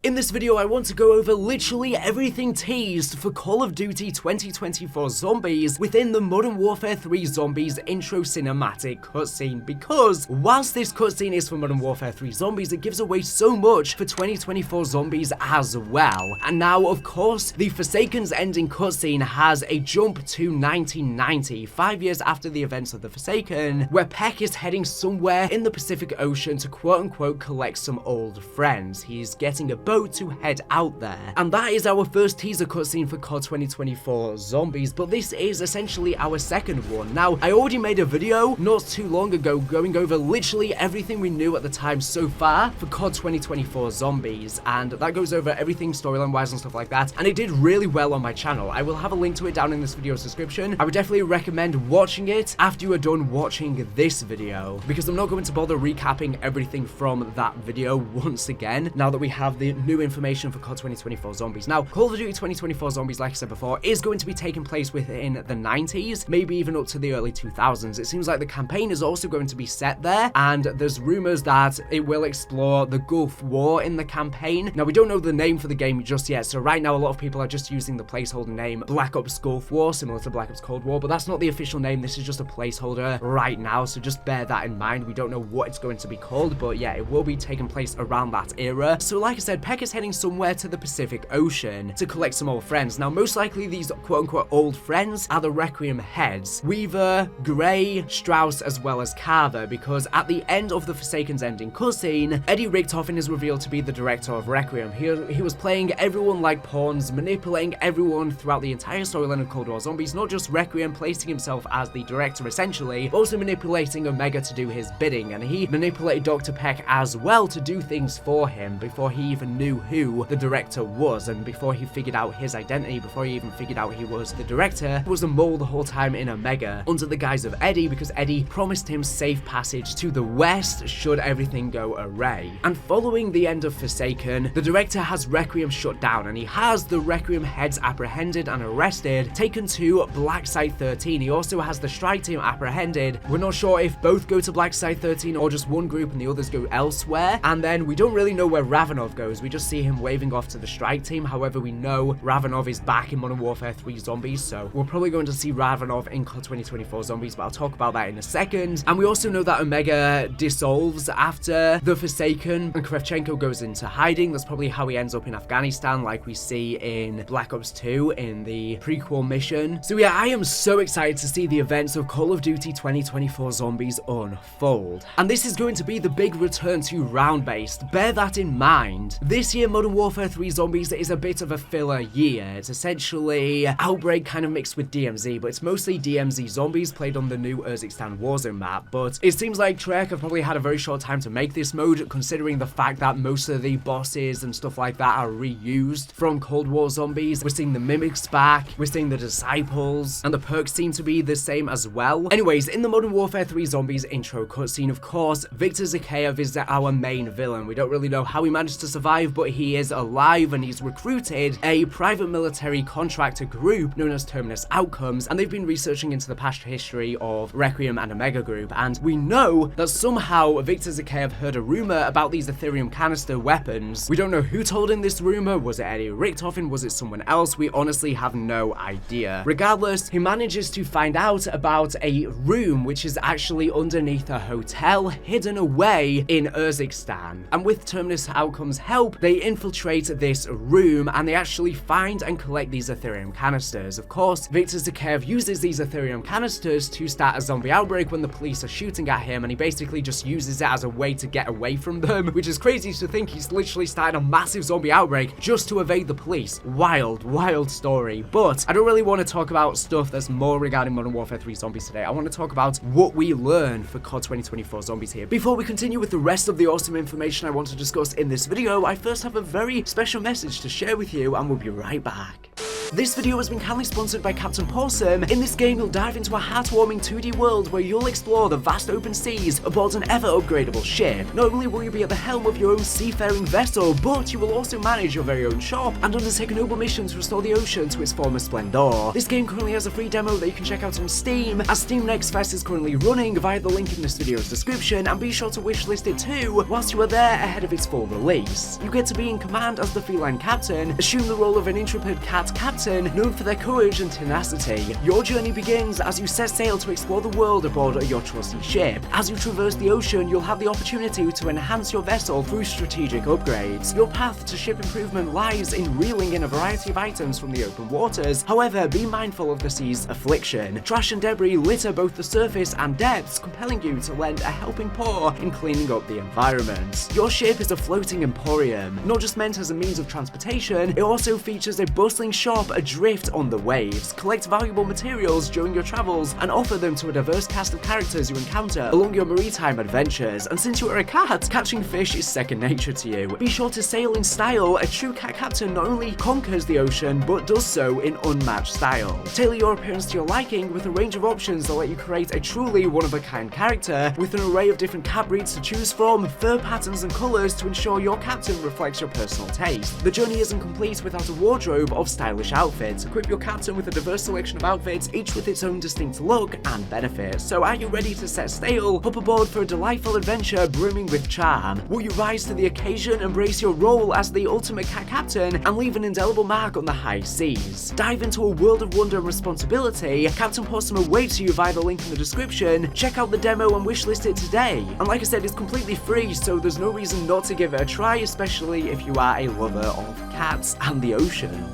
In this video, I want to go over literally everything teased for Call of Duty 2024 Zombies within the Modern Warfare 3 Zombies intro cinematic cutscene, because whilst this cutscene is for Modern Warfare 3 Zombies, it gives away so much for 2024 Zombies as well. And now, of course, the Forsaken's ending cutscene has a jump to 1990, 5 years after the events of the Forsaken, where Peck is heading somewhere in the Pacific Ocean to quote-unquote collect some old friends. He's getting a boat to head out there. And that is our first teaser cutscene for COD 2024 Zombies, but this is essentially our second one. Now, I already made a video not too long ago going over literally everything we knew at the time so far for COD 2024 Zombies, and that goes over everything storyline-wise and stuff like that, and it did really well on my channel. I will have a link to it down in this video's description. I would definitely recommend watching it after you are done watching this video, because I'm not going to bother recapping everything from that video once again, now that we have the new information for COD 2024 Zombies. Now, Call of Duty 2024 Zombies, like I said before, is going to be taking place within the 90s, maybe even up to the early 2000s. It seems like the campaign is also going to be set there, and there's rumors that it will explore the Gulf War in the campaign. Now, we don't know the name for the game just yet, so right now a lot of people are just using the placeholder name Black Ops Gulf War, similar to Black Ops Cold War, but that's not the official name. This is just a placeholder right now, so just bear that in mind. We don't know what it's going to be called, but yeah, it will be taking place around that era. So like I said, Peck is heading somewhere to the Pacific Ocean to collect some old friends. Now, most likely these quote-unquote old friends are the Requiem heads, Weaver, Gray, Strauss, as well as Carver, because at the end of the Forsaken's ending cutscene, Peck Richtofen is revealed to be the director of Requiem. He was playing everyone like pawns, manipulating everyone throughout the entire storyline of Cold War Zombies, not just Requiem, placing himself as the director essentially, but also manipulating Omega to do his bidding, and he manipulated Dr. Peck as well to do things for him before he even knew who the director was, and before he figured out his identity, before he even figured out he was the director. He was a mole the whole time in Omega under the guise of Eddie, because Eddie promised him safe passage to the west should everything go awry. And following the end of Forsaken, the director has Requiem shut down, and he has the Requiem heads apprehended and arrested, taken to Black Site 13. He also has the strike team apprehended. We're not sure if both go to Black Site 13 or just one group and the others go elsewhere. And then we don't really know where Ravenov goes. We just see him waving off to the strike team. However, we know Ravenov is back in Modern Warfare 3 Zombies, so we're probably going to see Ravenov in COD 2024 Zombies, but I'll talk about that in a second. And we also know that Omega dissolves after the Forsaken and Kravchenko goes into hiding. That's probably how he ends up in Afghanistan, like we see in Black Ops 2 in the prequel mission. So yeah, I am so excited to see the events of Call of Duty 2024 Zombies unfold. And this is going to be the big return to round-based. Bear that in mind. This year, Modern Warfare 3 Zombies is a bit of a filler year. It's essentially Outbreak kind of mixed with DMZ, but it's mostly DMZ Zombies played on the new Urzikstan Warzone map. But it seems like Treyarch have probably had a very short time to make this mode, considering the fact that most of the bosses and stuff like that are reused from Cold War Zombies. We're seeing the Mimics back, we're seeing the Disciples, and the perks seem to be the same as well. Anyways, in the Modern Warfare 3 Zombies intro cutscene, of course, Viktor Zakhaev is our main villain. We don't really know how he managed to survive, but he is alive, and he's recruited a private military contractor group known as Terminus Outcomes, and they've been researching into the past history of Requiem and Omega Group, and we know that somehow Viktor Zakhaev heard a rumor about these Ethereum canister weapons. We don't know who told him this rumor. Was it Peck Richtofen? Was it someone else? We honestly have no idea. Regardless, he manages to find out about a room which is actually underneath a hotel hidden away in Urzikstan, and with Terminus Outcomes' help, they infiltrate this room and they actually find and collect these Ethereum canisters. Of course, Viktor Zakhaev uses these Ethereum canisters to start a zombie outbreak when the police are shooting at him, and he basically just uses it as a way to get away from them, which is crazy to think he's literally started a massive zombie outbreak just to evade the police. Wild, wild story. But I don't really want to talk about stuff that's more regarding Modern Warfare 3 Zombies today. I want to talk about what we learned for COD 2024 Zombies here. Before we continue with the rest of the awesome information I want to discuss in this video, I first have a very special message to share with you, and we'll be right back. This video has been kindly sponsored by Captain Pawsome. In this game, you'll dive into a heartwarming 2D world where you'll explore the vast open seas aboard an ever-upgradable ship. Not only will you be at the helm of your own seafaring vessel, but you will also manage your very own shop and undertake a noble mission to restore the ocean to its former splendor. This game currently has a free demo that you can check out on Steam, as Steam Next Fest is currently running via the link in this video's description, and be sure to wishlist it too whilst you are there ahead of its full release. You get to be in command as the feline captain, assume the role of an intrepid cat captain known for their courage and tenacity. Your journey begins as you set sail to explore the world aboard your trusty ship. As you traverse the ocean, you'll have the opportunity to enhance your vessel through strategic upgrades. Your path to ship improvement lies in reeling in a variety of items from the open waters. However, be mindful of the sea's affliction. Trash and debris litter both the surface and depths, compelling you to lend a helping paw in cleaning up the environment. Your ship is a floating emporium, not just meant as a means of transportation, it also features a bustling shop adrift on the waves. Collect valuable materials during your travels and offer them to a diverse cast of characters you encounter along your maritime adventures. And since you are a cat, catching fish is second nature to you. Be sure to sail in style. A true cat captain not only conquers the ocean, but does so in unmatched style. Tailor your appearance to your liking with a range of options that let you create a truly one-of-a-kind character, with an array of different cat breeds to choose from, fur patterns and colours to ensure your captain reflects your personal taste. The journey isn't complete without a wardrobe of stylish outfits. Equip your captain with a diverse selection of outfits, each with its own distinct look and benefits. So are you ready to set sail? Hop aboard for a delightful adventure brimming with charm. Will you rise to the occasion, embrace your role as the ultimate cat captain, and leave an indelible mark on the high seas? Dive into a world of wonder and responsibility. Captain Pawsome awaits you via the link in the description. Check out the demo and wishlist it today. And like I said, it's completely free, so there's no reason not to give it a try, especially if you are a lover of cats and the ocean.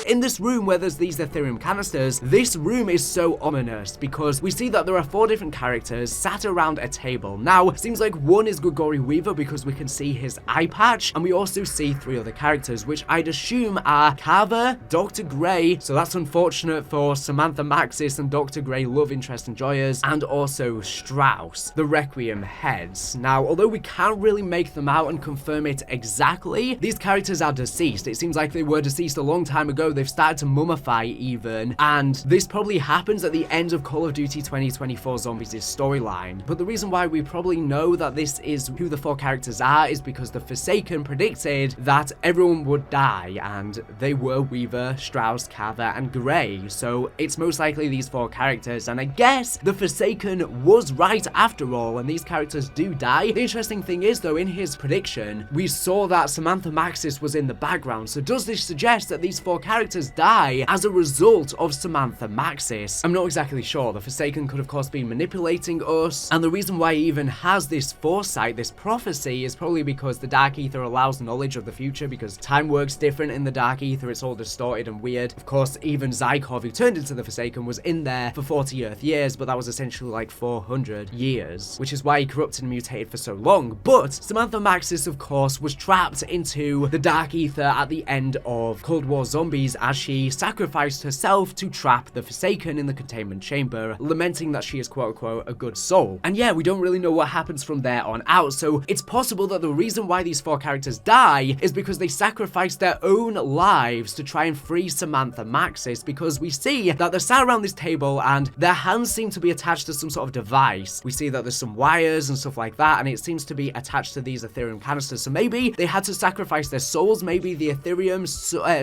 In this room where there's these Ethereum canisters, this room is so ominous because we see that there are 4 different characters sat around a table. Now, it seems like one is Gregory Weaver because we can see his eye patch, and we also see 3 other characters, which I'd assume are Carver, Dr. Grey, so that's unfortunate for Samantha Maxis and Dr. Grey love interest enjoyers, and also Strauss, the Requiem heads. Now, although we can't really make them out and confirm it exactly, these characters are deceased. It seems like they were deceased a long time ago. They've started to mummify even, and this probably happens at the end of Call of Duty 2024 Zombies' storyline. But the reason why we probably know that this is who the 4 characters are is because the Forsaken predicted that everyone would die, and they were Weaver, Strauss, Carver, and Grey. So it's most likely these 4 characters, and I guess the Forsaken was right after all, and these characters do die. The interesting thing is, though, in his prediction, we saw that Samantha Maxis was in the background. So does this suggest that these 4 characters die as a result of Samantha Maxis? I'm not exactly sure. The Forsaken could of course be manipulating us, and the reason why he even has this foresight, this prophecy, is probably because the Dark Ether allows knowledge of the future, because time works different in the Dark Ether. It's all distorted and weird. Of course, even Zykov, who turned into the Forsaken, was in there for 40 Earth years, but that was essentially like 400 years, which is why he corrupted and mutated for so long. But Samantha Maxis, of course, was trapped into the Dark Ether at the end of Cold War Zombies, as she sacrificed herself to trap the Forsaken in the containment chamber, lamenting that she is quote-unquote a good soul. And yeah, we don't really know what happens from there on out, so it's possible that the reason why these 4 characters die is because they sacrificed their own lives to try and free Samantha Maxis, because we see that they're sat around this table and their hands seem to be attached to some sort of device. We see that there's some wires and stuff like that, and it seems to be attached to these Ethereum canisters. So maybe they had to sacrifice their souls. Maybe the Ethereum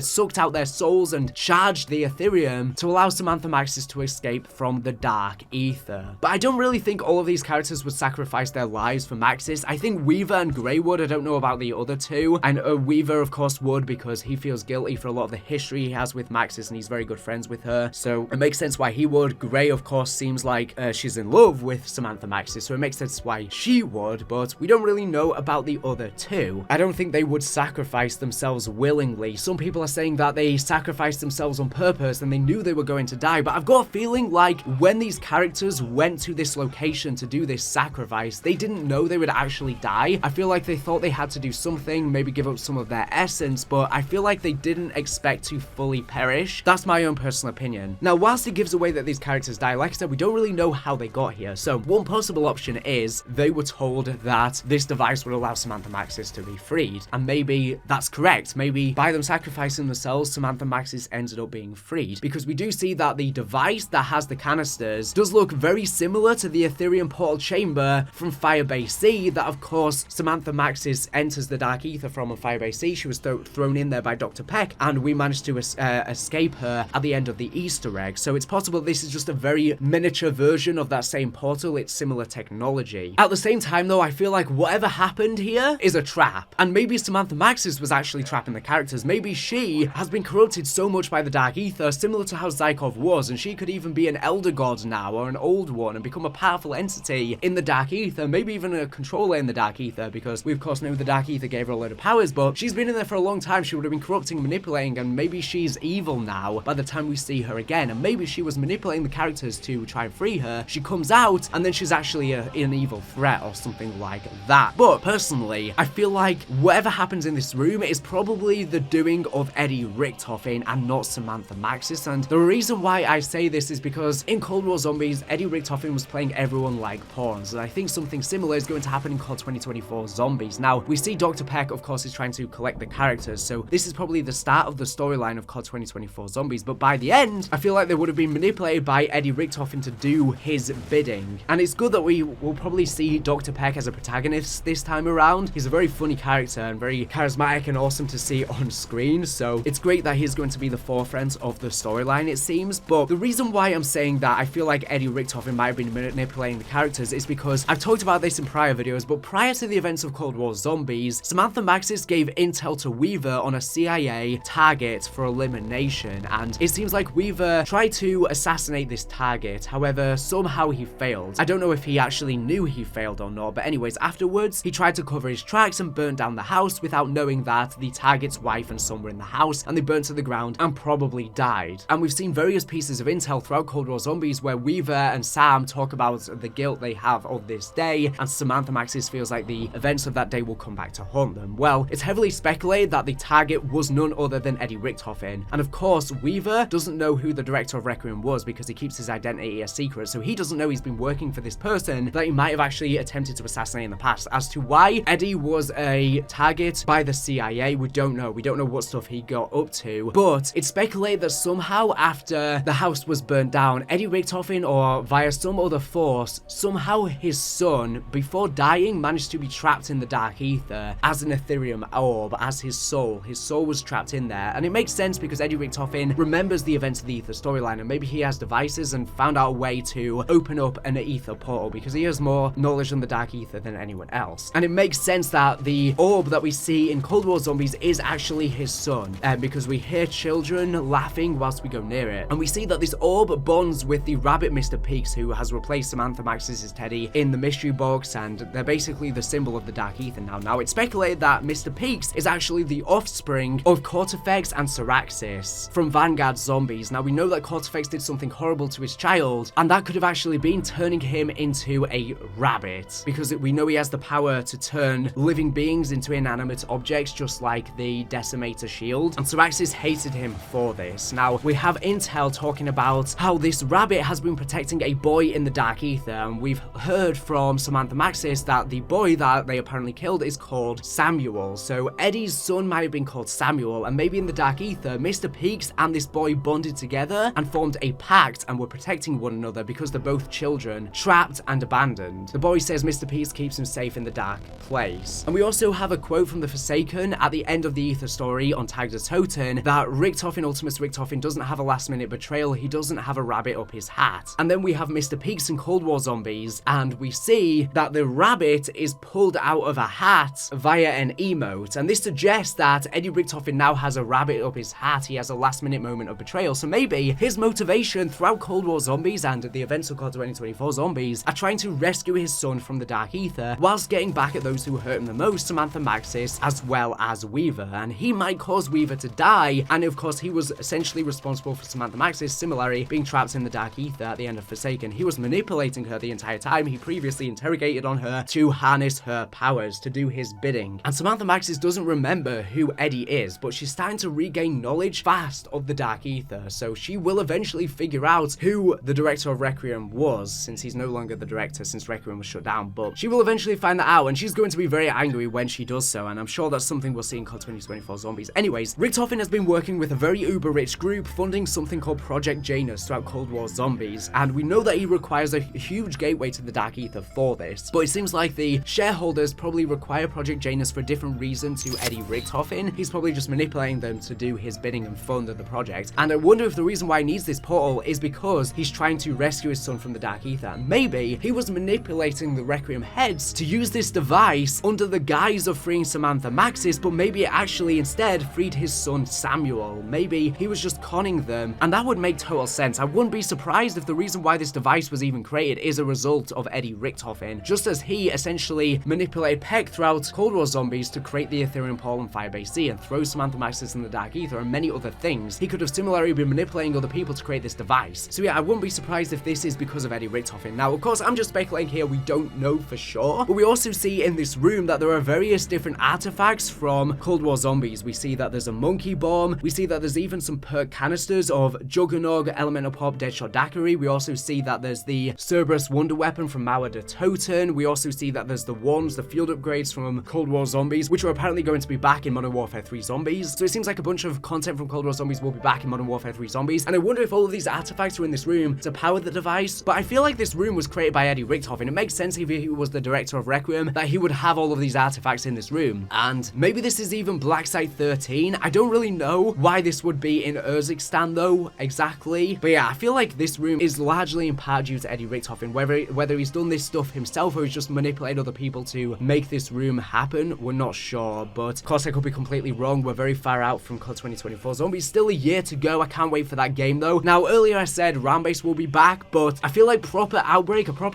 sucked out their souls and charged the Ethereum to allow Samantha Maxis to escape from the Dark Ether. But I don't really think all of these characters would sacrifice their lives for Maxis. I think Weaver and Grey would. I don't know about the other 2. And Weaver, of course, would, because he feels guilty for a lot of the history he has with Maxis, and he's very good friends with her. So it makes sense why he would. Grey, of course, seems like she's in love with Samantha Maxis, so it makes sense why she would, but we don't really know about the other 2. I don't think they would sacrifice themselves willingly. Some people are saying that they sacrificed themselves on purpose and they knew they were going to die, but I've got a feeling like when these characters went to this location to do this sacrifice, they didn't know they would actually die. I feel like they thought they had to do something, maybe give up some of their essence, but I feel like they didn't expect to fully perish. That's my own personal opinion. Now, whilst it gives away that these characters die, like I said, we don't really know how they got here. So one possible option is they were told that this device would allow Samantha Maxis to be freed, and maybe that's correct. Maybe by them sacrificing themselves, Samantha Samantha Maxis ended up being freed, because we do see that the device that has the canisters does look very similar to the Ethereum portal chamber from Firebase C that, of course, Samantha Maxis enters the Dark Ether from on Firebase C. She was thrown in there by Dr. Peck, and we managed to escape her at the end of the Easter egg. So it's possible this is just a very miniature version of that same portal. It's similar technology. At the same time, though, I feel like whatever happened here is a trap, and maybe Samantha Maxis was actually trapping the characters. Maybe she has been corrupted so much by the Dark Ether, similar to how Zykov was, and she could even be an Elder God now, or an Old One, and become a powerful entity in the Dark Ether, maybe even a controller in the Dark Ether, because we of course know the Dark Ether gave her a load of powers, but she's been in there for a long time. She would have been corrupting, manipulating, and maybe she's evil now by the time we see her again, and maybe she was manipulating the characters to try and free her. She comes out, and then she's actually an evil threat or something like that. But personally, I feel like whatever happens in this room is probably the doing of Eddie Richtofen and not Samantha Maxis, and the reason why I say this is because in Cold War Zombies, Eddie Richtofen was playing everyone like pawns, and I think something similar is going to happen in COD 2024 Zombies. Now, we see Dr. Peck, of course, is trying to collect the characters, so this is probably the start of the storyline of COD 2024 Zombies, but by the end, I feel like they would have been manipulated by Eddie Richtofen to do his bidding, and it's good that we will probably see Dr. Peck as a protagonist this time around. He's a very funny character and very charismatic and awesome to see on screen, so it's great that he's going to be the forefront of the storyline, it seems. But the reason why I'm saying that I feel like Eddie Richtofen might have been manipulating the characters is because I've talked about this in prior videos, but prior to the events of Cold War Zombies, Samantha Maxis gave intel to Weaver on a CIA target for elimination, and it seems like Weaver tried to assassinate this target. However, somehow he failed. I don't know if he actually knew he failed or not, but anyways, afterwards, he tried to cover his tracks and burnt down the house without knowing that the target's wife and son were in the house, and they burnt to the ground and probably died. And we've seen various pieces of intel throughout Cold War Zombies where Weaver and Sam talk about the guilt they have of this day, and Samantha Maxis feels like the events of that day will come back to haunt them. Well, it's heavily speculated that the target was none other than Eddie Richtofen, and of course, Weaver doesn't know who the director of Requiem was because he keeps his identity a secret, so he doesn't know he's been working for this person that he might have actually attempted to assassinate in the past. As to why Eddie was a target by the CIA, we don't know. We don't know what stuff he got up to, but it's speculated that somehow after the house was burned down, Eddie Richtofen, or via some other force, somehow his son, before dying, managed to be trapped in the Dark Ether as an Ethereum orb, as his soul. His soul was trapped in there, and it makes sense because Eddie Richtofen remembers the events of the Ether storyline, and maybe he has devices and found out a way to open up an Ether portal because he has more knowledge on the Dark Ether than anyone else. And it makes sense that the orb that we see in Cold War Zombies is actually his son, because we hear children laughing whilst we go near it, and we see that this orb bonds with the rabbit Mr. Peaks, who has replaced Samantha Maxis' Teddy in the mystery box, and they're basically the symbol of the Dark Ether now. Now, it's speculated that Mr. Peaks is actually the offspring of Cortifex and Syraxis from Vanguard Zombies. Now, we know that Cortifex did something horrible to his child, and that could have actually been turning him into a rabbit, because we know he has the power to turn living beings into inanimate objects, just like the Decimator shield, and Syraxis hated him for this. Now, we have intel talking about how this rabbit has been protecting a boy in the Dark Ether, and we've heard from Samantha Maxis that the boy that they apparently killed is called Samuel. So Eddie's son might have been called Samuel, and maybe in the Dark Ether, Mr. Peaks and this boy bonded together and formed a pact and were protecting one another because they're both children, trapped and abandoned. The boy says Mr. Peaks keeps him safe in the dark place. And we also have a quote from the Forsaken at the end of the Ether story on Tagged as Toten that Richtofen, Ultimus Richtofen, doesn't have a last minute betrayal, he doesn't have a rabbit up his hat. And then we have Mr. Peaks in Cold War Zombies, and we see that the rabbit is pulled out of a hat via an emote, and this suggests that Eddie Richtofen now has a rabbit up his hat. He has a last minute moment of betrayal, so maybe his motivation throughout Cold War Zombies and the events of COD 2024 Zombies are trying to rescue his son from the Dark Ether whilst getting back at those who hurt him the most, Samantha Maxis as well as Weaver, and he might cause Weaver to die, and of course he was essentially responsible for Samantha Maxis similarly being trapped in the Dark Ether at the end of Forsaken. He was manipulating her the entire time. He previously interrogated on her to harness her powers, to do his bidding, and Samantha Maxis doesn't remember who Eddie is, but she's starting to regain knowledge fast of the Dark Ether, so she will eventually figure out who the director of Requiem was, since he's no longer the director since Requiem was shut down, but she will eventually find that out, and she's going to be very angry when she does so, and I'm sure that's something we'll see in COD 2024 Zombies. Anyways, Richtofen has been working with a very uber-rich group funding something called Project Janus throughout Cold War Zombies, and we know that he requires a huge gateway to the Dark Ether for this, but it seems like the shareholders probably require Project Janus for a different reason to Eddie Richtofen. He's probably just manipulating them to do his bidding and fund the project, and I wonder if the reason why he needs this portal is because he's trying to rescue his son from the Dark Ether. Maybe he was manipulating the Requiem heads to use this device under the guise of freeing Samantha Maxis, but maybe it actually instead freed his son Samuel. Maybe he was just conning them, and that would make total sense. I wouldn't be surprised if the reason why this device was even created is a result of Eddie Richtofen, just as he essentially manipulated Peck throughout Cold War Zombies to create the Ethereum portal and Firebase C and throw Samantha Maxis in the Dark Ether and many other things. He could have similarly been manipulating other people to create this device. So yeah, I wouldn't be surprised if this is because of Eddie Richtofen. Now, of course, I'm just speculating here, we don't know for sure, but we also see in this room that there are various different artifacts from Cold War Zombies. We see that there's a monkey bomb, we see that there's even some perk canisters of Juggernog, Elemental Pop, Deadshot Daiquiri. We also see that there's the Cerberus Wonder Weapon from Mauer de Toten. We also see that there's the wands, the field upgrades from Cold War Zombies, which are apparently going to be back in Modern Warfare 3 Zombies. So it seems like a bunch of content from Cold War Zombies will be back in Modern Warfare 3 Zombies, and I wonder if all of these artifacts are in this room to power the device. But I feel like this room was created by Eddie Richtofen. It makes sense if he was the director of Requiem that he would have all of these artifacts in this room. And maybe this is even Black Site 13. I don't really know why this would be in Urzikstan though, exactly. But yeah, I feel like this room is largely in part due to Eddie Richtofen. Whether he's done this stuff himself or he's just manipulated other people to make this room happen, we're not sure. But of course, I could be completely wrong. We're very far out from COD 2024 Zombies. Still a year to go. I can't wait for that game though. Now, earlier I said Rambase will be back, but I feel like a proper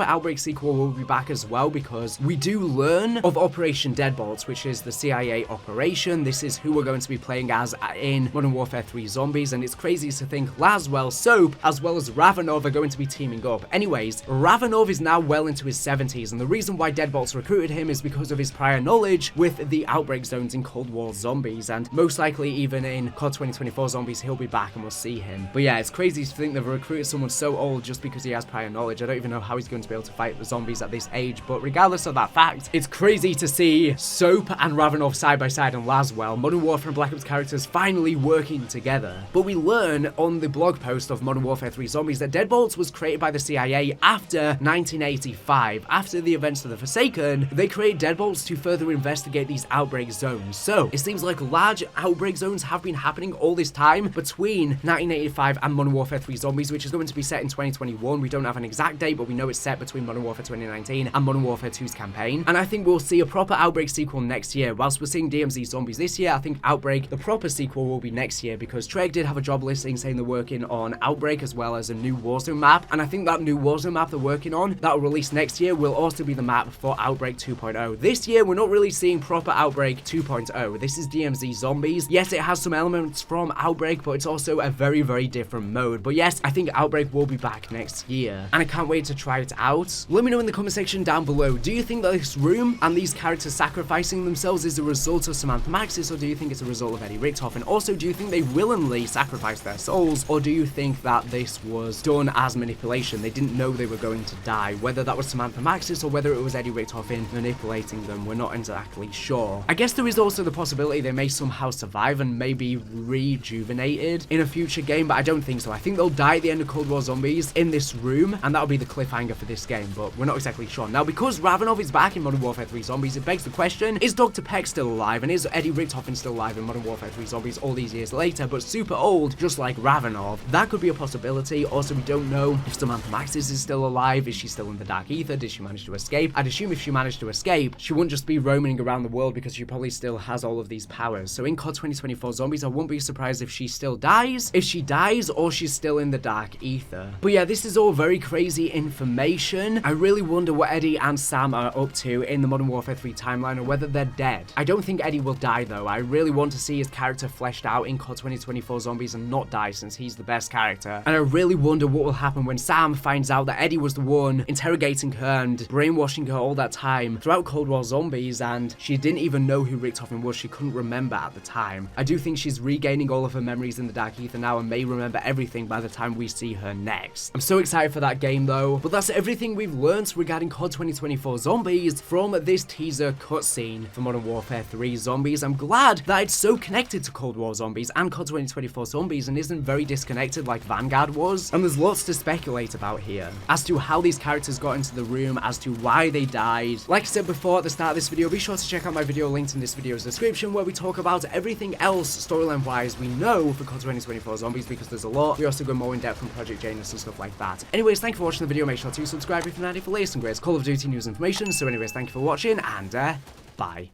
Outbreak sequel will be back as well, because we do learn of Operation Deadbolts, which is the CIA operation. This is who we're going to be playing as in Modern Warfare 3 Zombies, and it's crazy to think Laswell, Soap, as well as Ravenov are going to be teaming up. Anyways, Ravenov is now well into his 70s, and the reason why Deadbolts recruited him is because of his prior knowledge with the Outbreak zones in Cold War Zombies, and most likely even in COD 2024 Zombies he'll be back and we'll see him. But yeah, it's crazy to think they've recruited someone so old just because he has prior knowledge. I don't even know how he's going to be able to fight the zombies at this age, but regardless of that fact, it's crazy to see Soap and Ravenov side by side on Laswell, Modern Warfare and Black Ops characters finally working together. But we learn on the blog post of Modern Warfare 3 Zombies that Deadbolts was created by the CIA after 1985. After the events of the Forsaken, they created Deadbolts to further investigate these Outbreak zones. So it seems like large Outbreak zones have been happening all this time between 1985 and Modern Warfare 3 Zombies, which is going to be set in 2021. We don't have an exact date, but we know it's set between Modern Warfare 2019 and Modern Warfare 2's campaign. And I think we'll see a proper Outbreak sequel next year. Whilst we're seeing DMZ Zombies this year, I think Outbreak, the proper sequel, will be next year, because Treyarch did have a job listing saying they're working on Outbreak as well as a new Warzone map. And I think that new Warzone map they're working on, that will release next year, will also be the map for Outbreak 2.0. This year, we're not really seeing proper Outbreak 2.0. This is DMZ Zombies. Yes, it has some elements from Outbreak, but it's also a very, very different mode. But yes, I think Outbreak will be back next year, and I can't wait to try it out. Let me know in the comment section down below, do you think that this room and these characters sacrificing themselves is a result of Samantha Maxis, or do you think it's a result of Eddie Richtofen? Also, do you think they willingly sacrificed their souls, or do you think that this was done as manipulation? They didn't know they were going to die. Whether that was Samantha Maxis or whether it was Eddie Richtofen manipulating them, we're not exactly sure. I guess there is also the possibility they may somehow survive and maybe rejuvenated in a future game, but I don't think so. I think they'll die at the end of Cold War Zombies in this room, and that'll be the cliffhanger for this game, but we're not exactly sure. Now, because Ravenov is back in Modern Warfare 3 Zombies, it begs the question, is Dr. Peck still alive, and is Eddie Richtofen still alive in Modern Warfare 3 Zombies all these years later, but super old, just like Ravenov? That could be a possibility. Also, we don't know if Samantha Maxis is still alive. Is she still in the Dark Ether? Did she manage to escape? I'd assume if she managed to escape, she wouldn't just be roaming around the world, because she probably still has all of these powers. So in COD 2024 Zombies, I won't be surprised if she still dies, if she dies, or she's still in the Dark Ether. But yeah, this is all very crazy information. I really wonder what Eddie and Sam are up to in the Modern Warfare 3 timeline, or whether they're dead. I don't think Eddie will die though. I really want to see his character fleshed out in COD 2024 Zombies and not die, since he's the best character. And I really wonder what will happen when Sam finds out that Eddie was the one interrogating her and brainwashing her all that time throughout Cold War Zombies, and she didn't even know who Richtofen was. She couldn't remember at the time. I do think she's regaining all of her memories in the Dark Ether now and may remember everything by the time we see her next. I'm so excited for that game though. But that's everything we've learned regarding COD 2024 Zombies from this teaser cutscene for Modern Warfare 3 Zombies. I'm glad that it's so connected to Cold War War Zombies and COD 2024 Zombies and isn't very disconnected like Vanguard was. And there's lots to speculate about here as to how these characters got into the room, as to why they died. Like I said before at the start of this video, be sure to check out my video linked in this video's description where we talk about everything else storyline wise we know for COD 2024 Zombies, because there's a lot. We also go more in depth on Project Janus and stuff like that. Anyways, thank you for watching the video. Make sure to subscribe if you're not for latest and greatest Call of Duty news information. So anyways, thank you for watching and bye.